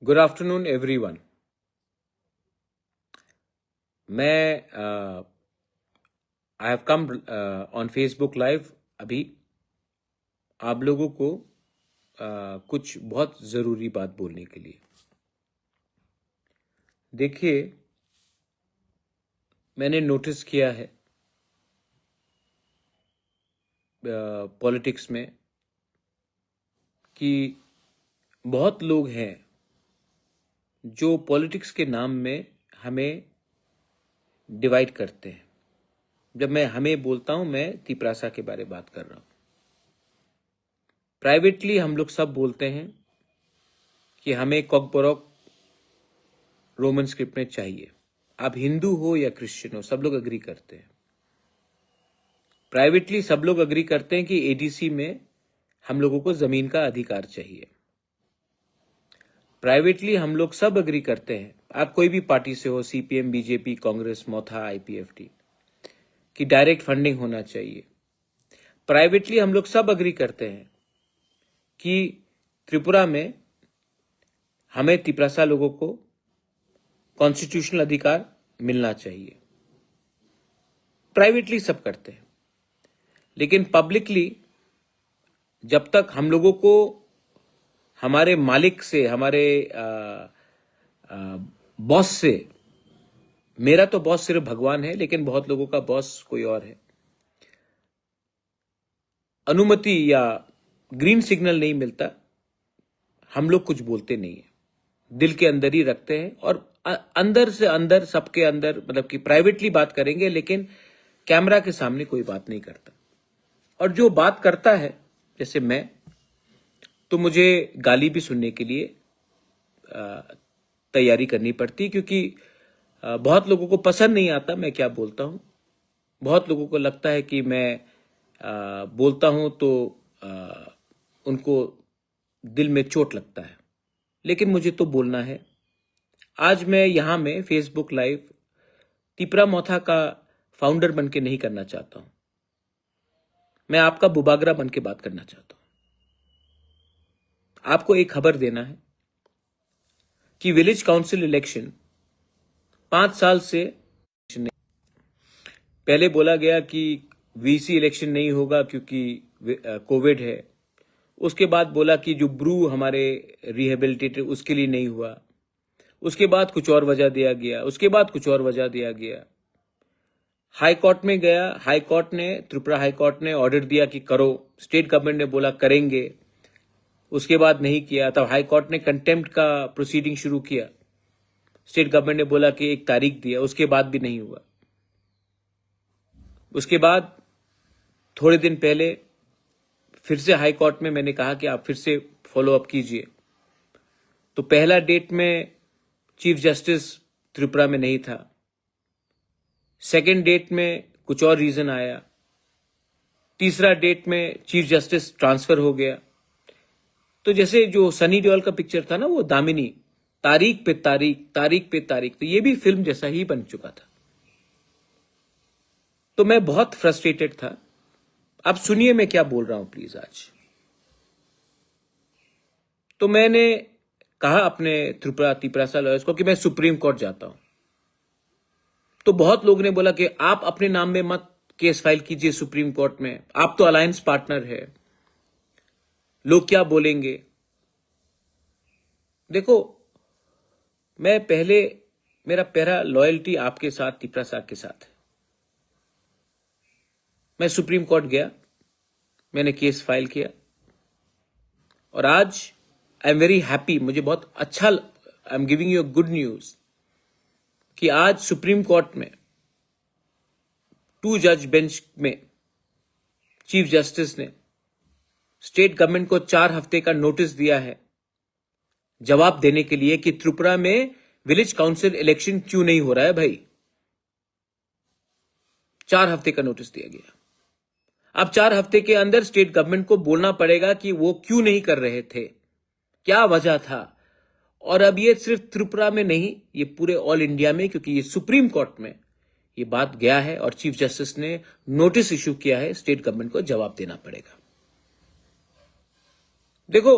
Good afternoon everyone. मैं I have come on Facebook live अभी आप लोगों को कुछ बहुत ज़रूरी बात बोलने के लिए। देखिए, मैंने नोटिस किया है पॉलिटिक्स में कि बहुत लोग हैं जो पॉलिटिक्स के नाम में हमें डिवाइड करते हैं। जब मैं हमें बोलता हूं, मैं तिपरासा के बारे में बात कर रहा हूं। प्राइवेटली हम लोग सब बोलते हैं कि हमें कॉकबोरोक रोमन स्क्रिप्ट में चाहिए। आप हिंदू हो या क्रिश्चियन हो, सब लोग अग्री करते हैं। प्राइवेटली सब लोग अग्री करते हैं कि एडीसी में हम लोगों को जमीन का अधिकार चाहिए। प्राइवेटली हम लोग सब अग्री करते हैं, आप कोई भी पार्टी से हो, सीपीएम, बीजेपी, कांग्रेस, मोथा, आईपीएफटी, कि डायरेक्ट फंडिंग होना चाहिए। प्राइवेटली हम लोग सब अग्री करते हैं कि त्रिपुरा में हमें तिपरासा लोगों को कॉन्स्टिट्यूशनल अधिकार मिलना चाहिए। प्राइवेटली सब करते हैं, लेकिन पब्लिकली जब तक हम लोगों को हमारे मालिक से, हमारे बॉस से, मेरा तो बॉस सिर्फ भगवान है, लेकिन बहुत लोगों का बॉस कोई और है, अनुमति या ग्रीन सिग्नल नहीं मिलता, हम लोग कुछ बोलते नहीं है। दिल के अंदर ही रखते हैं और अंदर से अंदर, सबके अंदर, मतलब कि प्राइवेटली बात करेंगे, लेकिन कैमरा के सामने कोई बात नहीं करता। और जो बात करता है, जैसे मैं, तो मुझे गाली भी सुनने के लिए तैयारी करनी पड़ती, क्योंकि बहुत लोगों को पसंद नहीं आता मैं क्या बोलता हूं। बहुत लोगों को लगता है कि मैं बोलता हूं तो उनको दिल में चोट लगता है, लेकिन मुझे तो बोलना है। आज मैं यहां में फेसबुक लाइव तिपरा मोथा का फाउंडर बन के नहीं करना चाहता हूं। मैं आपका बुबागरा बन के बात करना चाहता हूं। आपको एक खबर देना है कि विलेज काउंसिल इलेक्शन 5 साल से पहले बोला गया कि वीसी इलेक्शन नहीं होगा क्योंकि कोविड है। उसके बाद बोला कि जो ब्रू हमारे रिहेबिलिटेटेड उसके लिए नहीं हुआ। उसके बाद कुछ और वजह दिया गया, उसके बाद कुछ और वजह दिया गया। हाई कोर्ट में गया, हाई कोर्ट ने, त्रिपुरा हाई कोर्ट ने ऑर्डर दिया कि करो। स्टेट गवर्नमेंट ने बोला करेंगे, उसके बाद नहीं किया। तब हाई कोर्ट ने कंटेम्प्ट का प्रोसीडिंग शुरू किया। स्टेट गवर्नमेंट ने बोला कि एक तारीख दिया, उसके बाद भी नहीं हुआ। उसके बाद थोड़े दिन पहले फिर से हाई कोर्ट में मैंने कहा कि आप फिर से फॉलो अप कीजिए। तो पहला डेट में चीफ जस्टिस त्रिपुरा में नहीं था, सेकेंड डेट में कुछ और रीजन आया, तीसरा डेट में चीफ जस्टिस ट्रांसफर हो गया। तो जैसे जो सनी देओल का पिक्चर था ना, वो दामिनी, तारीख पे तारीख, तारीख पे तारीख, तो ये भी फिल्म जैसा ही बन चुका था। तो मैं बहुत फ्रस्ट्रेटेड था। अब सुनिए मैं क्या बोल रहा हूं प्लीज आज। तो मैंने कहा अपने तिपरासा लॉयर्स को कि मैं सुप्रीम कोर्ट जाता हूं। तो बहुत लोगों ने बोला कि आप अपने नाम में मत केस फाइल कीजिए सुप्रीम कोर्ट में, आप तो अलायंस पार्टनर है, लोग क्या बोलेंगे। देखो, मैं पहले, मेरा पहला लॉयल्टी आपके साथ, तिपरासा के साथ है। मैं सुप्रीम कोर्ट गया, मैंने केस फाइल किया, और आज आई एम वेरी हैप्पी, मुझे बहुत अच्छा, I am giving you good news कि आज सुप्रीम कोर्ट में 2 जज बेंच में चीफ जस्टिस ने स्टेट गवर्नमेंट को 4 हफ्ते का नोटिस दिया है जवाब देने के लिए कि त्रिपुरा में विलेज काउंसिल इलेक्शन क्यों नहीं हो रहा है भाई। 4 हफ्ते का नोटिस दिया गया। अब 4 हफ्ते के अंदर स्टेट गवर्नमेंट को बोलना पड़ेगा कि वो क्यों नहीं कर रहे थे, क्या वजह था। और अब ये सिर्फ त्रिपुरा में नहीं, ये पूरे ऑल इंडिया में, क्योंकि ये सुप्रीम कोर्ट में ये बात गया है और चीफ जस्टिस ने नोटिस इश्यू किया है, स्टेट गवर्नमेंट को जवाब देना पड़ेगा। देखो,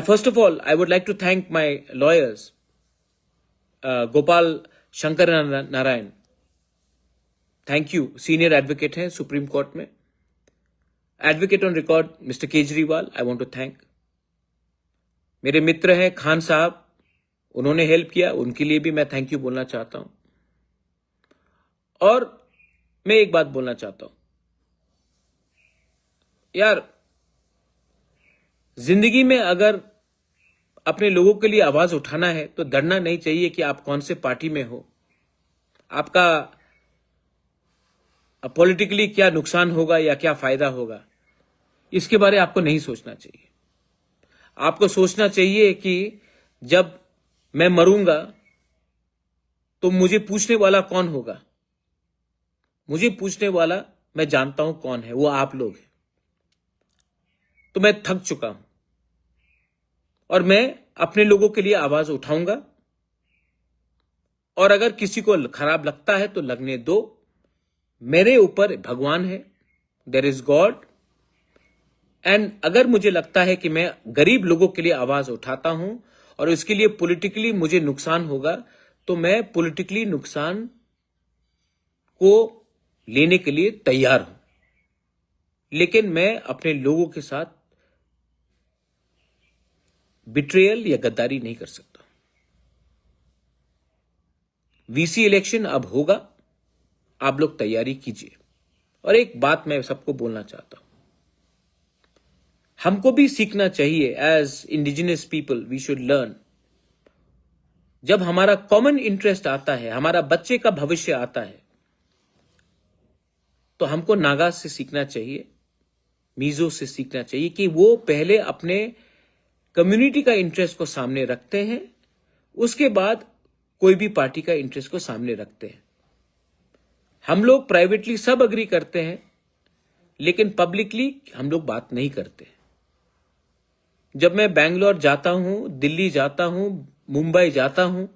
first of all, I would like to thank my lawyers, Gopal Shankar Narayan. Thank you. Senior advocate हैं सुप्रीम कोर्ट में. Advocate on record, Mr. Kejriwal, I want to thank. मेरे मित्र हैं खान साहब, उन्होंने हेल्प किया, उनके लिए भी मैं थैंक यू बोलना चाहता हूं. और मैं एक बात बोलना चाहता हूं यार, जिंदगी में अगर अपने लोगों के लिए आवाज उठाना है तो डरना नहीं चाहिए कि आप कौन से पार्टी में हो, आपका पॉलिटिकली क्या नुकसान होगा या क्या फायदा होगा, इसके बारे में आपको नहीं सोचना चाहिए. आपको सोचना चाहिए कि जब मैं मरूंगा तो मुझे पूछने वाला कौन होगा. मुझे पूछने वाला मैं जानता हूं कौन है, वो आप लोग हैं. तो मैं थक चुका हूं और मैं अपने लोगों के लिए आवाज उठाऊंगा. और अगर किसी को खराब लगता है तो लगने दो. मेरे ऊपर भगवान है, देयर इज गॉड. एंड अगर मुझे लगता है कि मैं गरीब लोगों के लिए आवाज उठाता हूं और इसके लिए पॉलिटिकली मुझे नुकसान होगा, तो मैं पॉलिटिकली नुकसान को लेने के लिए तैयार हूं. लेकिन मैं अपने लोगों के साथ बिट्रेयल या गद्दारी नहीं कर सकता. वीसी इलेक्शन अब होगा, आप लोग तैयारी कीजिए. और एक बात मैं सबको बोलना चाहता हूं, हमको भी सीखना चाहिए. As indigenous people we should learn. जब हमारा कॉमन इंटरेस्ट आता है, हमारा बच्चे का भविष्य आता है, तो हमको नागा से सीखना चाहिए, मीजो से सीखना चाहिए कि वो पहले अपने कम्युनिटी का इंटरेस्ट को सामने रखते हैं, उसके बाद कोई भी पार्टी का इंटरेस्ट को सामने रखते हैं. हम लोग प्राइवेटली सब अग्री करते हैं, लेकिन पब्लिकली हम लोग बात नहीं करते. जब मैं बैंगलोर जाता हूं, दिल्ली जाता हूं, मुंबई जाता हूं,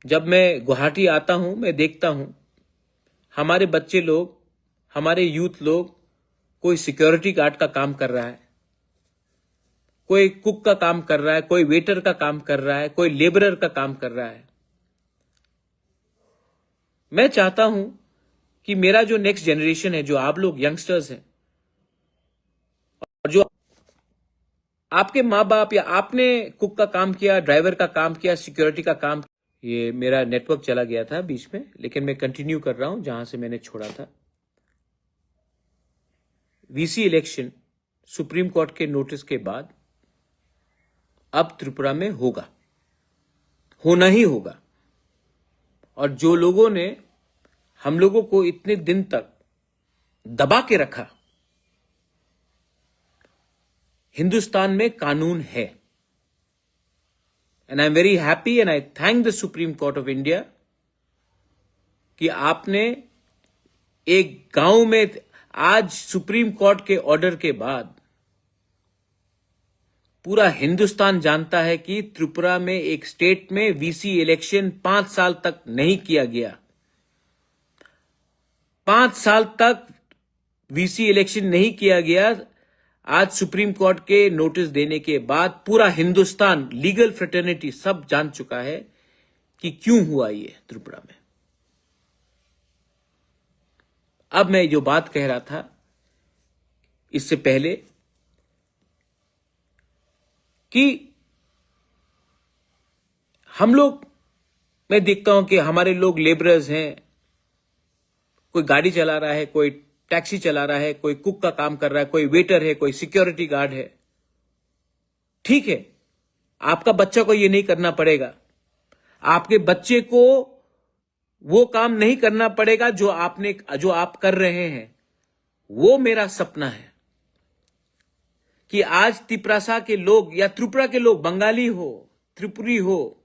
जब मैं गुवाहाटी आता हूं, मैं देखता हूं हमारे बच्चे लोग, हमारे यूथ लोग, कोई सिक्योरिटी गार्ड का काम कर रहा है, कोई कुक का काम कर रहा है, कोई वेटर का काम कर रहा है, कोई लेबरर का काम कर रहा है. मैं चाहता हूं कि मेरा जो नेक्स्ट जनरेशन है, जो आप लोग यंगस्टर्स हैं, और जो आपके माँ बाप या आपने कुक का काम किया, ड्राइवर का काम किया, सिक्योरिटी का काम, ये मेरा नेटवर्क चला गया था बीच में, लेकिन मैं कंटिन्यू कर रहा हूं जहां से मैंने छोड़ा था. वीसी इलेक्शन सुप्रीम कोर्ट के नोटिस के बाद अब त्रिपुरा में होगा, होना ही होगा. और जो लोगों ने हम लोगों को इतने दिन तक दबा के रखा, हिंदुस्तान में कानून है. And I am very happy and I thank the supreme court of India कि आपने एक गांव में, आज सुप्रीम कोर्ट के ऑर्डर के बाद पूरा हिंदुस्तान जानता है कि त्रिपुरा में एक स्टेट में वीसी इलेक्शन 5 साल तक नहीं किया गया. 5 साल तक वीसी इलेक्शन नहीं किया गया. आज सुप्रीम कोर्ट के नोटिस देने के बाद पूरा हिंदुस्तान, लीगल फ्रेटर्निटी सब जान चुका है कि क्यों हुआ ये त्रिपुरा में. अब मैं जो बात कह रहा था इससे पहले कि हम लोग, मैं देखता हूं कि हमारे लोग लेबरर्स हैं, कोई गाड़ी चला रहा है, कोई टैक्सी चला रहा है, कोई कुक का काम कर रहा है, कोई वेटर है, कोई सिक्योरिटी गार्ड है. ठीक है, आपका बच्चा को ये नहीं करना पड़ेगा. आपके बच्चे को वो काम नहीं करना पड़ेगा जो आप कर रहे हैं. वो मेरा सपना है कि आज त्रिपुरा के लोग या त्रिपुरा के लोग, बंगाली हो, त्रिपुरी हो,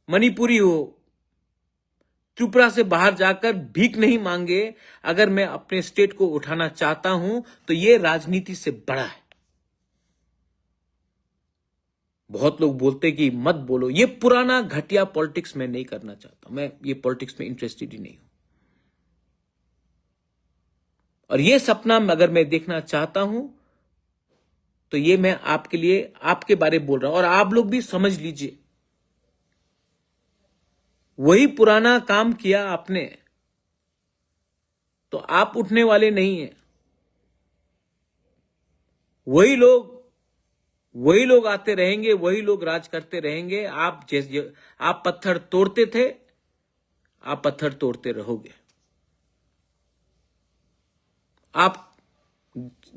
मणिपुरी हो, त्रिपुरा से बाहर जाकर भीख नहीं मांगे. अगर मैं अपने स्टेट को उठाना चाहता हूं तो ये राजनीति से बड़ा है. बहुत लोग बोलते कि मत बोलो, ये पुराना घटिया पॉलिटिक्स मैं नहीं करना चाहता. मैं ये पॉलिटिक्स में इंटरेस्टेड ही नहीं हूं. और ये सपना अगर मैं देखना चाहता हूं तो ये मैं आपके लिए, आपके बारे में बोल रहा हूं, और आप लोग भी समझ लीजिए, वही पुराना काम किया आपने तो आप उठने वाले नहीं हैं। वही लोग आते रहेंगे, वही लोग राज करते रहेंगे। आप पत्थर तोड़ते थे, आप पत्थर तोड़ते रहोगे। आप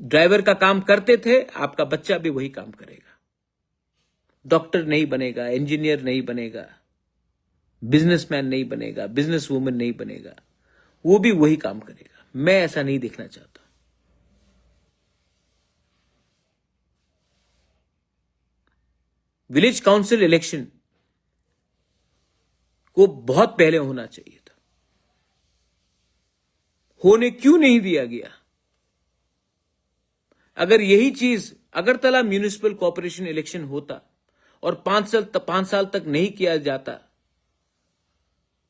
ड्राइवर का काम करते थे, आपका बच्चा भी वही काम करेगा। डॉक्टर नहीं बनेगा, इंजीनियर नहीं बनेगा, बिजनेसमैन नहीं बनेगा, बिजनेस वूमन नहीं बनेगा, वो भी वही काम करेगा। मैं ऐसा नहीं देखना चाहता। विलेज काउंसिल इलेक्शन को बहुत पहले होना चाहिए था, होने क्यों नहीं दिया गया? अगर यही चीज अगरतला म्यूनिसिपल कॉर्पोरेशन इलेक्शन होता और 5 साल तक नहीं किया जाता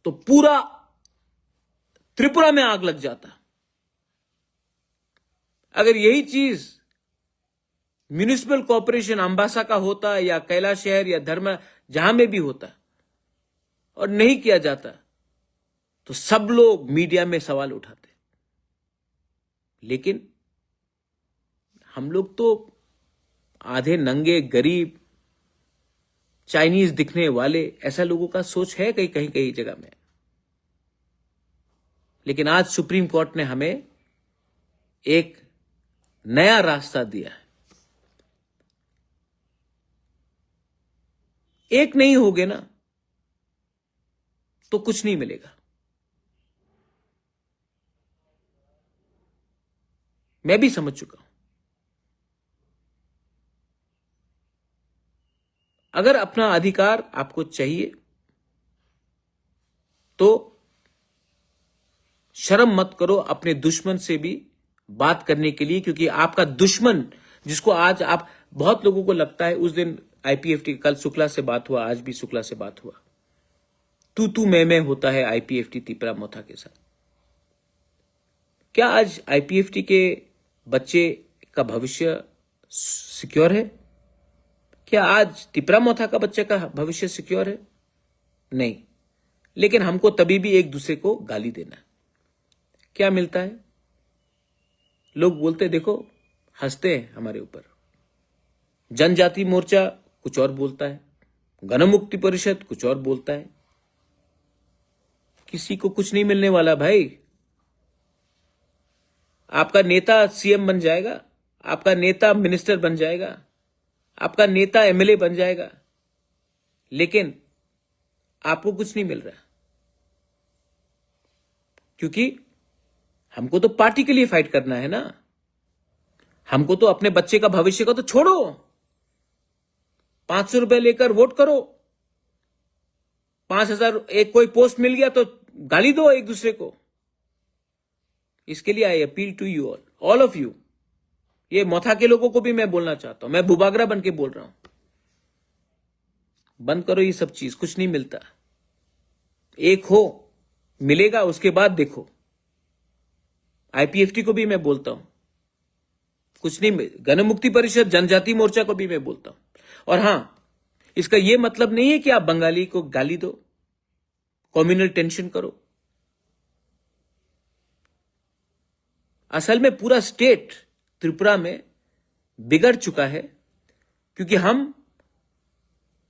तो पूरा त्रिपुरा में आग लग जाता। अगर यही चीज म्यूनिसिपल कॉर्पोरेशन अंबासा का होता या कैलाश शहर या धर्म जहां में भी होता और नहीं किया जाता तो सब लोग मीडिया में सवाल उठाते। लेकिन हम लोग तो आधे नंगे, गरीब, चाइनीज दिखने वाले, ऐसा लोगों का सोच है कहीं जगह में। लेकिन आज सुप्रीम कोर्ट ने हमें एक नया रास्ता दिया है। एक नहीं होगे ना तो कुछ नहीं मिलेगा। मैं भी समझ चुका हूं। अगर अपना अधिकार आपको चाहिए तो शर्म मत करो अपने दुश्मन से भी बात करने के लिए, क्योंकि आपका दुश्मन जिसको आज आप, बहुत लोगों को लगता है, उस दिन आईपीएफटी, कल शुक्ला से बात हुआ, आज भी शुक्ला से बात हुआ, तू मैं होता है आईपीएफटी तिपरा मोथा के साथ। क्या आज आईपीएफटी के बच्चे का भविष्य सिक्योर है? क्या आज तिपरा मोथा का बच्चे का भविष्य सिक्योर है? नहीं। लेकिन हमको तभी भी एक दूसरे को गाली देना है। क्या मिलता है? लोग बोलते, देखो हंसते हैं हमारे ऊपर। जनजाति मोर्चा कुछ और बोलता है, गणमुक्ति परिषद कुछ और बोलता है। किसी को कुछ नहीं मिलने वाला भाई। आपका नेता सीएम बन जाएगा, आपका नेता मिनिस्टर बन जाएगा, आपका नेता एमएलए बन जाएगा, लेकिन आपको कुछ नहीं मिल रहा, क्योंकि हमको तो पार्टी के लिए फाइट करना है ना। हमको तो अपने बच्चे का भविष्य का तो छोड़ो, 500 रुपए लेकर वोट करो, 5000 एक कोई पोस्ट मिल गया तो गाली दो एक दूसरे को। इसके लिए I appeal to you all of you. ये मोथा के लोगों को भी मैं बोलना चाहता हूं, मैं बुबागरा बन के बोल रहा हूं, बंद करो ये सब चीज, कुछ नहीं मिलता। एक हो, मिलेगा, उसके बाद देखो। आईपीएफटी को भी मैं बोलता हूं, कुछ नहीं, गणमुक्ति परिषद, जनजाति मोर्चा को भी मैं बोलता हूं। और हां, इसका यह मतलब नहीं है कि आप बंगाली को गाली दो, कम्युनल टेंशन करो। असल में पूरा स्टेट त्रिपुरा में बिगड़ चुका है, क्योंकि हम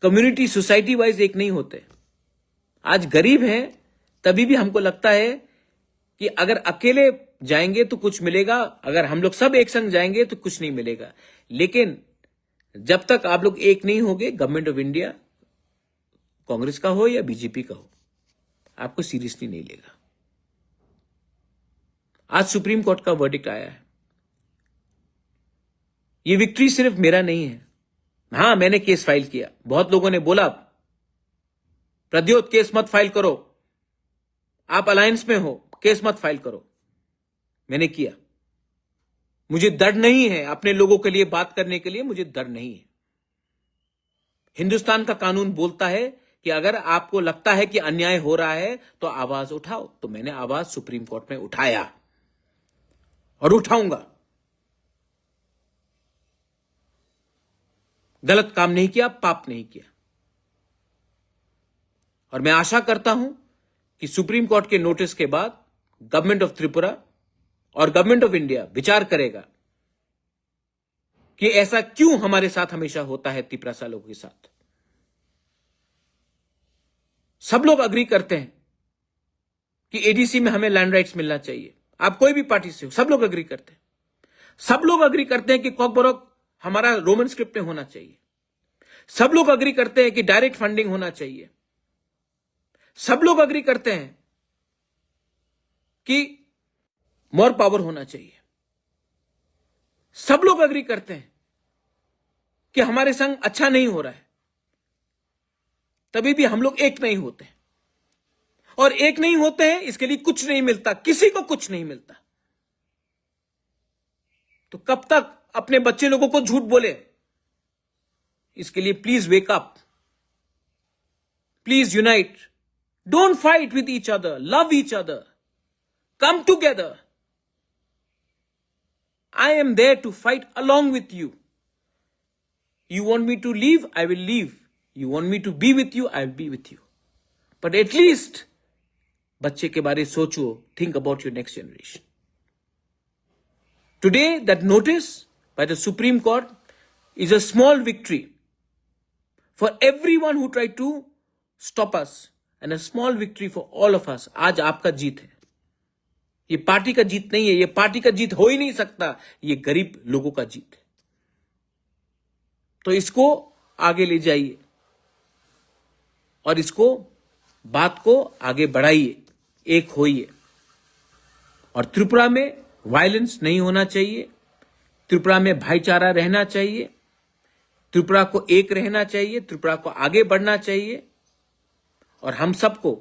कम्युनिटी, सोसाइटी वाइज एक नहीं होते। आज गरीब हैं तभी भी हमको लगता है कि अगर अकेले जाएंगे तो कुछ मिलेगा, अगर हम लोग सब एक संग जाएंगे तो कुछ नहीं मिलेगा। लेकिन जब तक आप लोग एक नहीं होगे, गवर्नमेंट ऑफ इंडिया, कांग्रेस का हो या बीजेपी का हो, आपको सीरियसली नहीं लेगा। आज सुप्रीम कोर्ट का वर्डिक्ट आया है। ये विक्ट्री सिर्फ मेरा नहीं है। हां, मैंने केस फाइल किया। बहुत लोगों ने बोला प्रद्योत केस मत फाइल करो, आप अलायंस में हो, केस मत फाइल करो। मैंने किया। मुझे डर नहीं है अपने लोगों के लिए बात करने के लिए, मुझे डर नहीं है। हिंदुस्तान का कानून बोलता है कि अगर आपको लगता है कि अन्याय हो रहा है तो आवाज उठाओ। तो मैंने आवाज सुप्रीम कोर्ट में उठाया और उठाऊंगा। गलत काम नहीं किया, पाप नहीं किया। और मैं आशा करता हूं कि सुप्रीम कोर्ट के नोटिस के बाद गवर्नमेंट ऑफ त्रिपुरा और गवर्नमेंट ऑफ इंडिया विचार करेगा कि ऐसा क्यों हमारे साथ हमेशा होता है तिपरासा लोगों के साथ। सब लोग अग्री करते हैं कि एडीसी में हमें लैंड राइट्स मिलना चाहिए। आप कोई भी पार्टी से हो, सब लोग अग्री करते हैं। सब लोग अग्री करते हैं कि कॉकबोरोक हमारा रोमन स्क्रिप्ट में होना चाहिए। सब लोग अग्री करते हैं कि डायरेक्ट फंडिंग होना चाहिए। सब लोग अग्री करते हैं कि मोर पावर होना चाहिए। सब लोग अग्री करते हैं कि हमारे संग अच्छा नहीं हो रहा है, तभी भी हम लोग एक नहीं होते हैं। और एक नहीं होते हैं इसके लिए कुछ नहीं मिलता, किसी को कुछ नहीं मिलता। तो कब तक अपने बच्चे लोगों को झूठ बोले? इसके लिए please wake up, please unite, don't fight with each other, love each other, come together. I am there to fight along with you. You want me to leave? I will leave. You want me to be with you? I will be with you. But at least, बच्चे के बारे सोचो. Think about your next generation. Today, that notice by the Supreme Court is a small victory for everyone who tried to stop us, and a small victory for all of us. आज आपका जीत है. ये party का जीत नहीं है, ये party का जीत हो ही नहीं सकता, ये गरीब लोगों का जीत है। तो इसको आगे ले जाइए और इसको बात को आगे बढ़ाइए, एक होइए। और त्रिपुरा में वायलेंस नहीं होना चाहिए, त्रिपुरा में भाईचारा रहना चाहिए, त्रिपुरा को एक रहना चाहिए, त्रिपुरा को आगे बढ़ना चाहिए। और हम सबको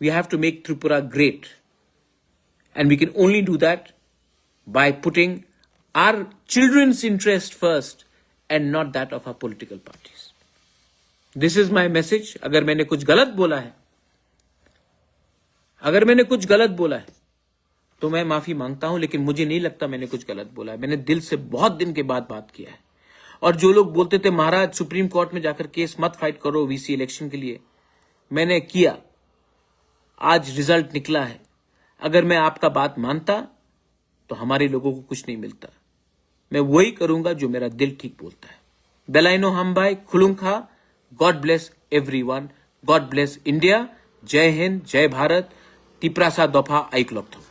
we have to make Tripura great. And we can only do that by putting our children's interest first and not that of our political parties. This is my message. अगर मैंने कुछ गलत बोला है, तो मैं माफी मांगता हूं, लेकिन मुझे नहीं लगता मैंने कुछ गलत बोला है। मैंने दिल से बहुत दिन के बाद बात किया है। और जो लोग बोलते थे महाराज सुप्रीम कोर्ट में जाकर केस मत फाइट करो वीसी इलेक्शन के लिए, मैंने किया, आज रिजल्ट निकला है। अगर मैं आपका बात मानता तो हमारे लोगों को कुछ नहीं मिलता। मैं वही करूंगा जो मेरा दिल ठीक बोलता है। बेलाइनो हम भाई खुलुंखा, God bless everyone, God bless India. जय हिंद, जय भारत, तिपरासा दफा आइक्लोक्थो।